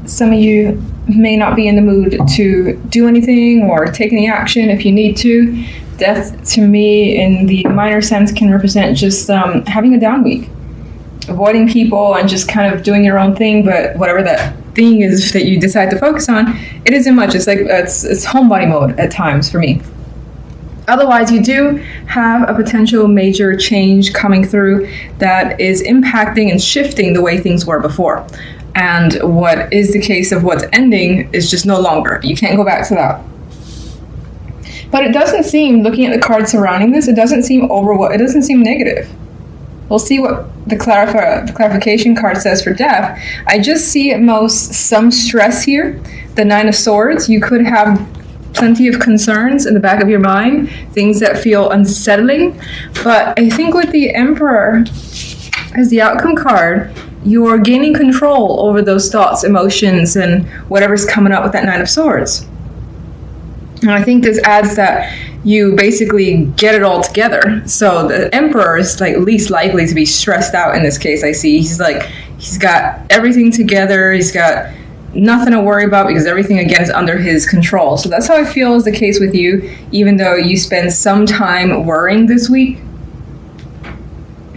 some of you may not be in the mood to do anything or take any action if you need to. Death, to me, in the minor sense, can represent just having a down week, avoiding people and just kind of doing your own thing. But whatever that thing is that you decide to focus on, it isn't much. It's like it's homebody mode at times for me. Otherwise, you do have a potential major change coming through that is impacting and shifting the way things were before. And what is the case of what's ending is just no longer. You can't go back to that. But it doesn't seem, looking at the cards surrounding this, it doesn't seem it doesn't seem negative. We'll see what the clarification card says for death. I just see at most some stress here. The Nine of Swords, you could have plenty of concerns in the back of your mind, things that feel unsettling. But I think with the Emperor as the outcome card, you're gaining control over those thoughts, emotions, and whatever's coming up with that Nine of Swords. And I think this adds that you basically get it all together. So the Emperor is like least likely to be stressed out in this case. I see he's got everything together. He's got nothing to worry about because everything again is under his control. So that's how I feel is the case with you, even though you spend some time worrying this week.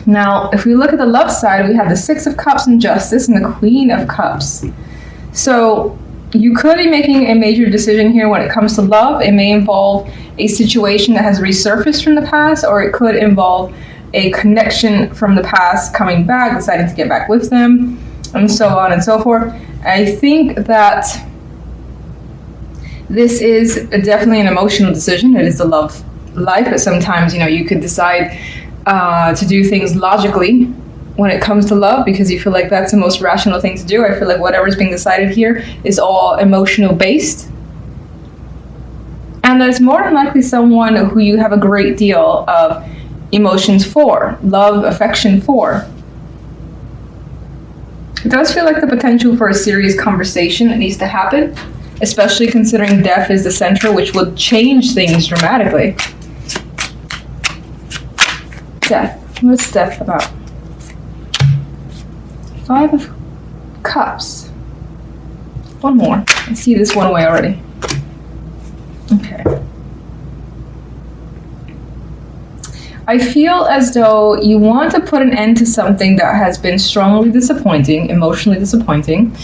Now, if we look at the love side, we have the Six of Cups and Justice and the Queen of Cups. So you could be making a major decision here when it comes to love. It may involve a situation that has resurfaced from the past, or it could involve a connection from the past coming back, deciding to get back with them, and so on and so forth. I think that this is definitely an emotional decision. It is the love life, but sometimes, you could decide to do things logically when it comes to love because you feel like that's the most rational thing to do. I feel like whatever's being decided here is all emotional based. And there's more than likely someone who you have a great deal of emotions for, love, affection for. It does feel like the potential for a serious conversation that needs to happen, especially considering death is the center, which will change things dramatically. Death. What's death about? Five of Cups. One more. I see this one away already. Okay. I feel as though you want to put an end to something that has been strongly disappointing, emotionally disappointing,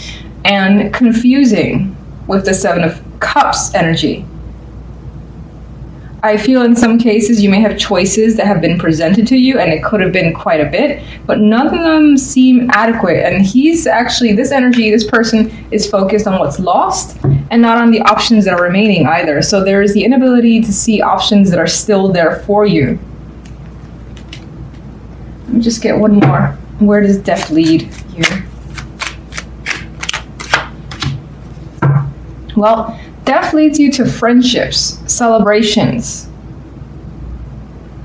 and confusing with the Seven of Cups energy. I feel in some cases you may have choices that have been presented to you, and it could have been quite a bit, but none of them seem adequate. And this person is focused on what's lost and not on the options that are remaining either. So there is the inability to see options that are still there for you. Let me just get one more. Where does death lead here? Well, death leads you to friendships, celebrations.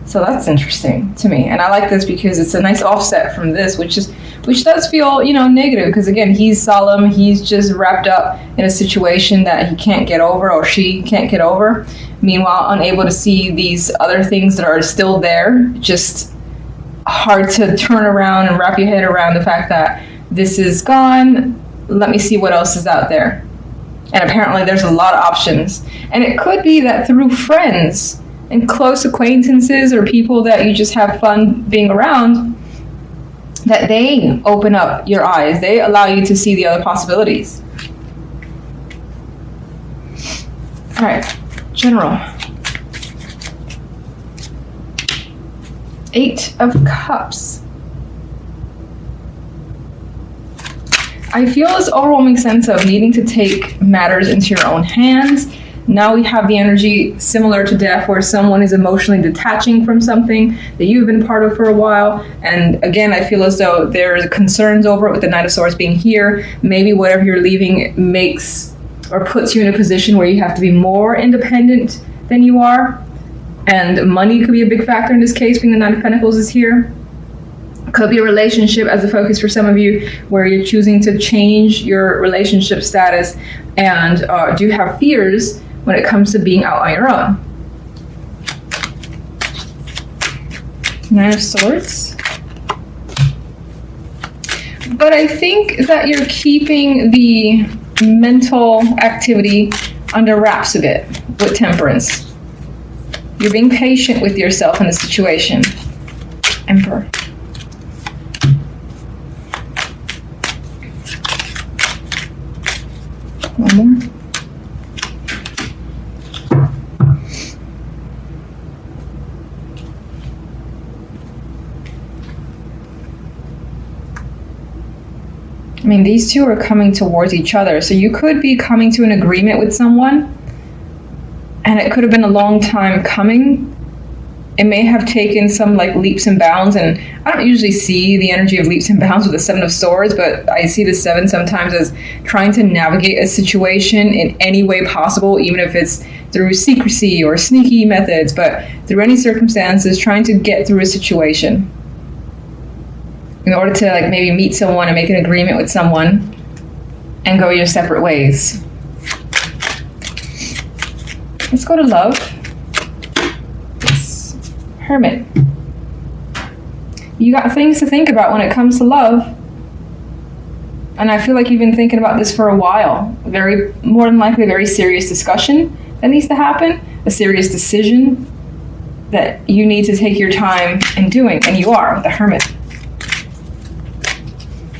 So that's interesting to me. And I like this because it's a nice offset from this, which does feel, negative. Because again, he's solemn. He's just wrapped up in a situation that he can't get over or she can't get over. Meanwhile, unable to see these other things that are still there. Just hard to turn around and wrap your head around the fact that this is gone. Let me see what else is out there. And apparently there's a lot of options. And it could be that through friends and close acquaintances or people that you just have fun being around, that they open up your eyes. They allow you to see the other possibilities. All right, General. Eight of Cups. I feel this overwhelming sense of needing to take matters into your own hands. Now we have the energy similar to death where someone is emotionally detaching from something that you've been part of for a while. And again, I feel as though there's concerns over it with the Knight of Swords being here. Maybe whatever you're leaving makes or puts you in a position where you have to be more independent than you are. And money could be a big factor in this case, being the Nine of Pentacles is here. Could be a relationship as a focus for some of you where you're choosing to change your relationship status and do have fears when it comes to being out on your own. Nine of Swords. But I think that you're keeping the mental activity under wraps a bit with Temperance. You're being patient with yourself in the situation. Emperor. One more. I mean, these two are coming towards each other. So you could be coming to an agreement with someone, and it could have been a long time coming. It may have taken some like leaps and bounds, and I don't usually see the energy of leaps and bounds with the Seven of Swords, but I see the Seven sometimes as trying to navigate a situation in any way possible, even if it's through secrecy or sneaky methods, but through any circumstances, trying to get through a situation in order to like maybe meet someone and make an agreement with someone and go your separate ways. Let's go to love. Hermit. You got things to think about when it comes to love. And I feel like you've been thinking about this for a while. More than likely, a very serious discussion that needs to happen. A serious decision that you need to take your time in doing. And you are, the Hermit.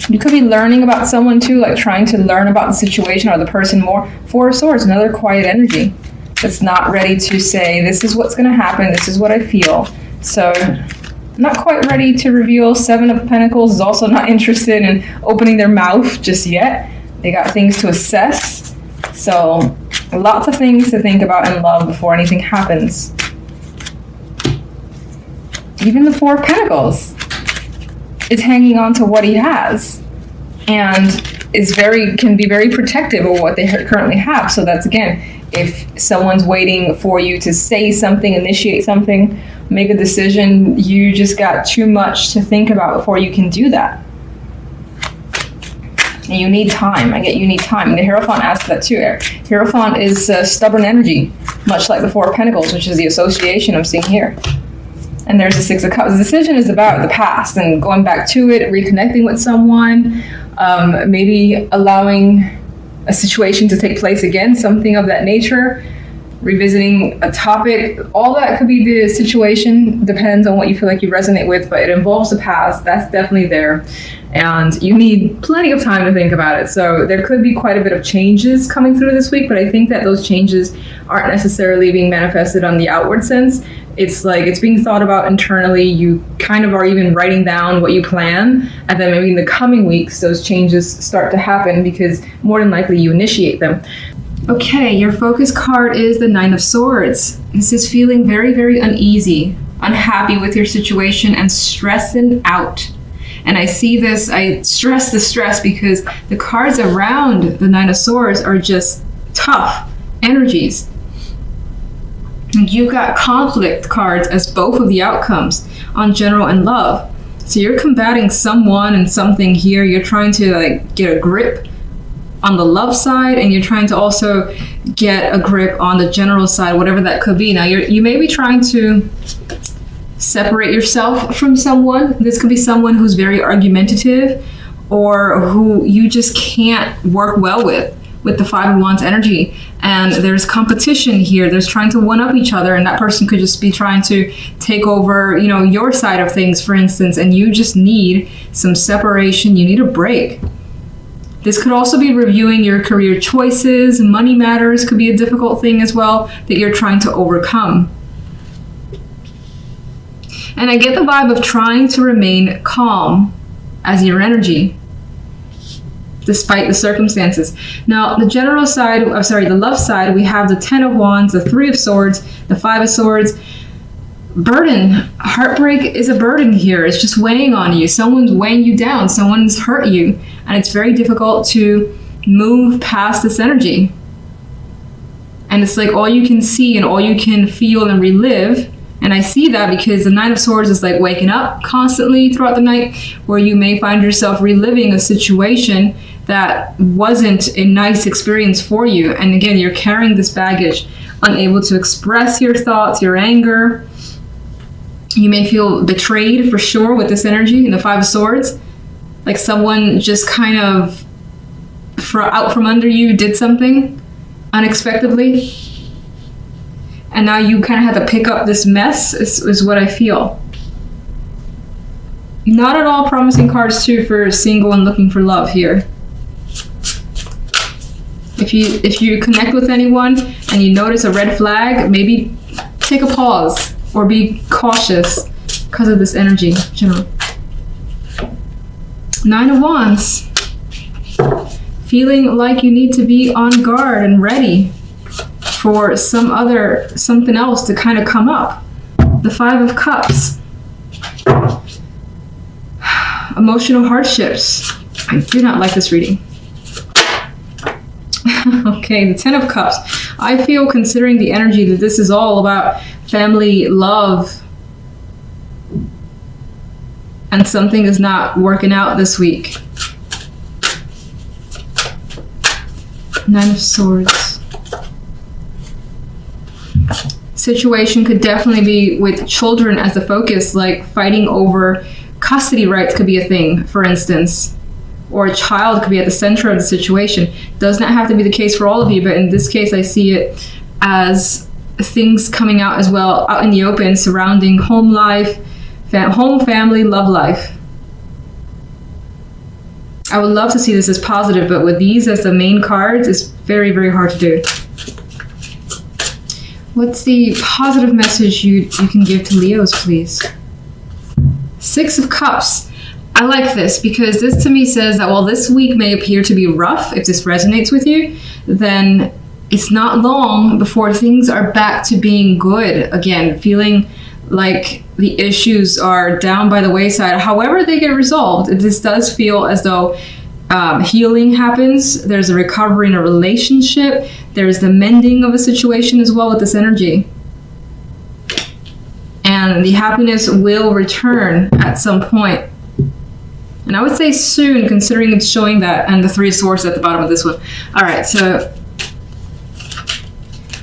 You could be learning about someone too, like trying to learn about the situation or the person more. Four of Swords, another quiet energy that's not ready to say, this is what's going to happen, this is what I feel. So, not quite ready to reveal. Seven of Pentacles is also not interested in opening their mouth just yet. They got things to assess. So, lots of things to think about in love before anything happens. Even the Four of Pentacles is hanging on to what he has and can be very protective of what they currently have. So that's, again, if someone's waiting for you to say something, initiate something, make a decision, you just got too much to think about before you can do that. And you need time. I get you need time. And the Hierophant asks that too. Hierophant is stubborn energy, much like the Four of Pentacles, which is the association I'm seeing here. And there's the Six of Cups. The decision is about the past and going back to it, reconnecting with someone, maybe allowing a situation to take place again, something of that nature, revisiting a topic. All that could be the situation, depends on what you feel like you resonate with, but it involves the past. That's definitely there. And you need plenty of time to think about it. So there could be quite a bit of changes coming through this week, but I think that those changes aren't necessarily being manifested on the outward sense. It's like it's being thought about internally. You kind of are even writing down what you plan, and then maybe in the coming weeks those changes start to happen because more than likely you initiate them. Okay, your focus card is the Nine of Swords. This is feeling very, very uneasy, unhappy with your situation, and stressing out. And I see this, I stress the stress because the cards around the Nine of Swords are just tough energies. You got conflict cards as both of the outcomes on general and love. So you're combating someone and something here. You're trying to like get a grip on the love side, and you're trying to also get a grip on the general side, whatever that could be. Now you may be trying to separate yourself from someone. This could be someone who's very argumentative or who you just can't work well with the Five of Wands energy. And there's competition here. There's trying to one up each other, and that person could just be trying to take over, your side of things, for instance, and you just need some separation. You need a break. This could also be reviewing your career choices. Money matters could be a difficult thing as well that you're trying to overcome. And I get the vibe of trying to remain calm as your energy, despite the circumstances. Now, the general side, the love side, we have the Ten of Wands, the Three of Swords, the Five of Swords. Burden. Heartbreak is a burden here. It's just weighing on you. Someone's weighing you down. Someone's hurt you. And it's very difficult to move past this energy. And it's like all you can see and all you can feel and relive. And I see that because the Nine of Swords is like waking up constantly throughout the night, where you may find yourself reliving a situation that wasn't a nice experience for you. And again, you're carrying this baggage, unable to express your thoughts, your anger. You may feel betrayed for sure with this energy in the Five of Swords. Like someone just kind of out from under you, did something unexpectedly, and now you kind of have to pick up this mess, is what I feel. Not at all promising cards too for single and looking for love here. If you connect with anyone and you notice a red flag, maybe take a pause or be cautious because of this energy. General. 9 of Wands. Feeling like you need to be on guard and ready for something else to kind of come up. The 5 of Cups. Emotional hardships. I do not like this reading. Okay, the 10 of Cups. I feel, considering the energy, that this is all about family, love, and something is not working out this week. 9 of Swords. Situation could definitely be with children as the focus, like fighting over custody rights could be a thing, for instance. Or a child could be at the center of the situation. Does not have to be the case for all of you, but in this case I see it as things coming out as well, out in the open, surrounding home life, home, family, love life. I would love to see this as positive, but with these as the main cards, it's very, very hard to do. What's the positive message you can give to Leos, please? 6 of Cups. I like this because this to me says that while this week may appear to be rough, if this resonates with you, then it's not long before things are back to being good again, feeling like the issues are down by the wayside. However they get resolved, this does feel as though healing happens. There's a recovery in a relationship. There's the mending of a situation as well with this energy. And the happiness will return at some point. And I would say soon, considering it's showing that, and the 3 of Swords at the bottom of this one. All right, so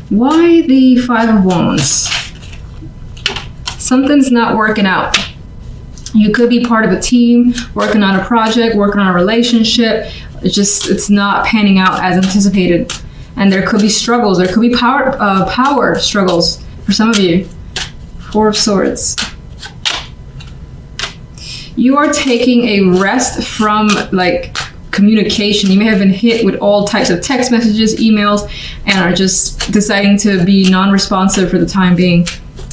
why the 5 of Wands? Something's not working out. You could be part of a team, working on a project, working on a relationship. It's not panning out as anticipated. And there could be struggles. There could be power struggles for some of you. 4 of Swords. You are taking a rest from like communication. You may have been hit with all types of text messages, emails, and are just deciding to be non-responsive for the time being.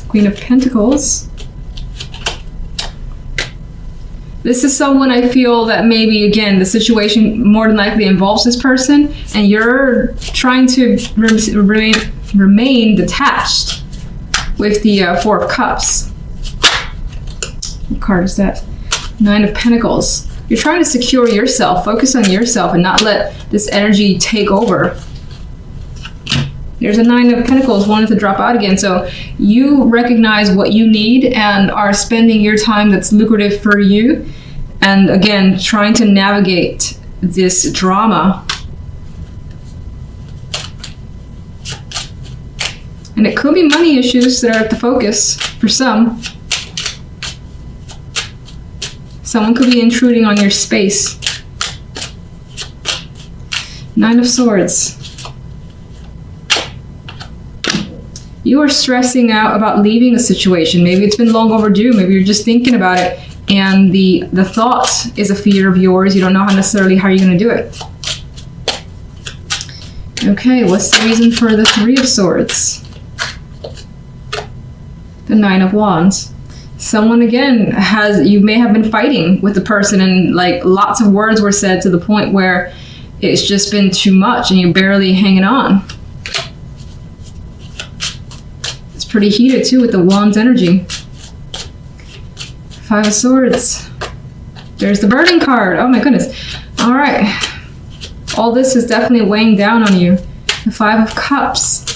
Queen of Pentacles. This is someone I feel that maybe, again, the situation more than likely involves this person, and you're trying to remain detached with the 4 of Cups. What card is that? 9 of Pentacles. You're trying to secure yourself, focus on yourself, and not let this energy take over. There's a 9 of Pentacles wanting to drop out again. So you recognize what you need and are spending your time that's lucrative for you. And again, trying to navigate this drama. And it could be money issues that are at the focus for some. Someone could be intruding on your space. 9 of Swords. You are stressing out about leaving a situation. Maybe it's been long overdue. Maybe you're just thinking about it, and the thought is a fear of yours. You don't know necessarily how you're going to do it. Okay, what's the reason for the 3 of Swords? The 9 of Wands. Someone, again, you may have been fighting with the person, and like lots of words were said to the point where it's just been too much and you're barely hanging on. It's pretty heated too with the Wands energy. 5 of Swords. There's the burning card. Oh my goodness. All right. All this is definitely weighing down on you. The 5 of Cups.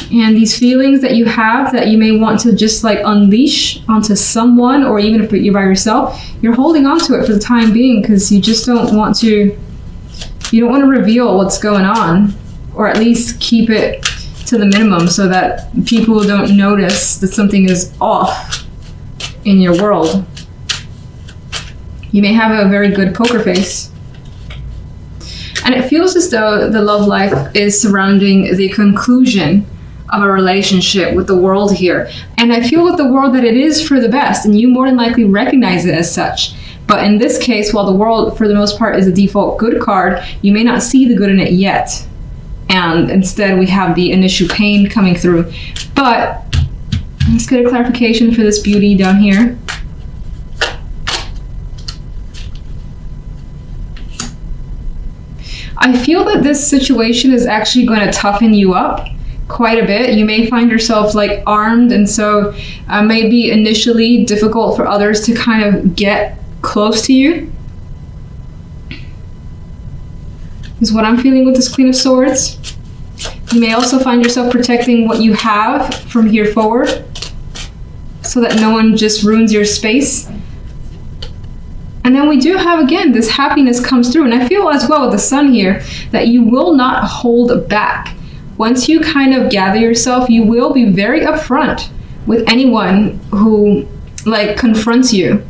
And these feelings that you have that you may want to just like unleash onto someone, or even if you're by yourself, you're holding on to it for the time being because you just don't want to, you don't want to reveal what's going on, or at least keep it to the minimum so that people don't notice that something is off in your world. You may have a very good poker face. And it feels as though the love life is surrounding the conclusion of a relationship with the world here. And I feel with the world that it is for the best, and you more than likely recognize it as such. But in this case, while the world for the most part is a default good card, you may not see the good in it yet. And instead we have the initial pain coming through. But let's get a clarification for this beauty down here. I feel that this situation is actually going to toughen you up quite a bit. You may find yourself like armed, and so may be initially difficult for others to kind of get close to you, is what I'm feeling with this Queen of Swords. You may also find yourself protecting what you have from here forward so that no one just ruins your space. And then we do have, again, this happiness comes through. And I feel as well with the Sun here that you will not hold back. Once you kind of gather yourself, you will be very upfront with anyone who like confronts you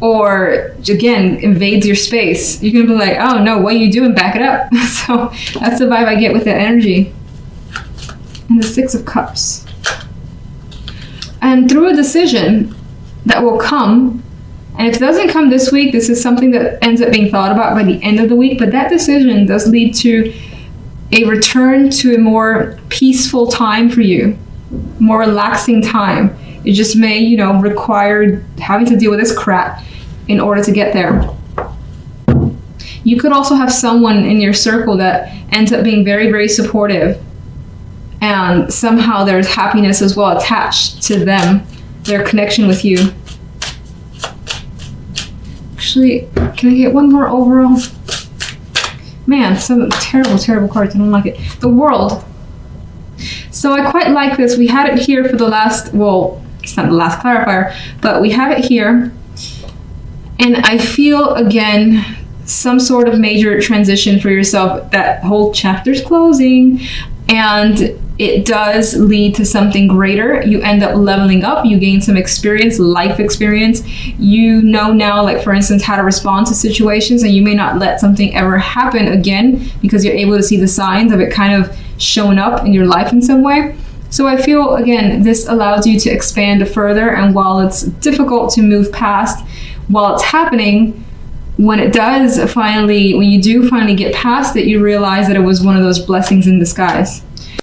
or, again, invades your space. You're gonna be like, oh no, what are you doing? Back it up. So that's the vibe I get with that energy. And the Six of Cups. And through a decision that will come, and if it doesn't come this week, this is something that ends up being thought about by the end of the week, but that decision does lead to a return to a more peaceful time for you, more relaxing time. It just may, you know, require having to deal with this crap in order to get there. You could also have someone in your circle that ends up being very, very supportive, and somehow there's happiness as well attached to them, their connection with you. Actually, can I get one more overall? Man, some terrible, terrible cards. I don't like it. The World. So I quite like this. We had it here for the last, well, it's not the last clarifier, but we have it here. And I feel, again, some sort of major transition for yourself. That whole chapter's closing, and it does lead to something greater. You end up leveling up, you gain some experience, life experience. You know now, like for instance, how to respond to situations, and you may not let something ever happen again because you're able to see the signs of it kind of showing up in your life in some way. So I feel, again, this allows you to expand further, and while it's difficult to move past, while it's happening, when it does finally, when you do finally get past it, you realize that it was one of those blessings in disguise.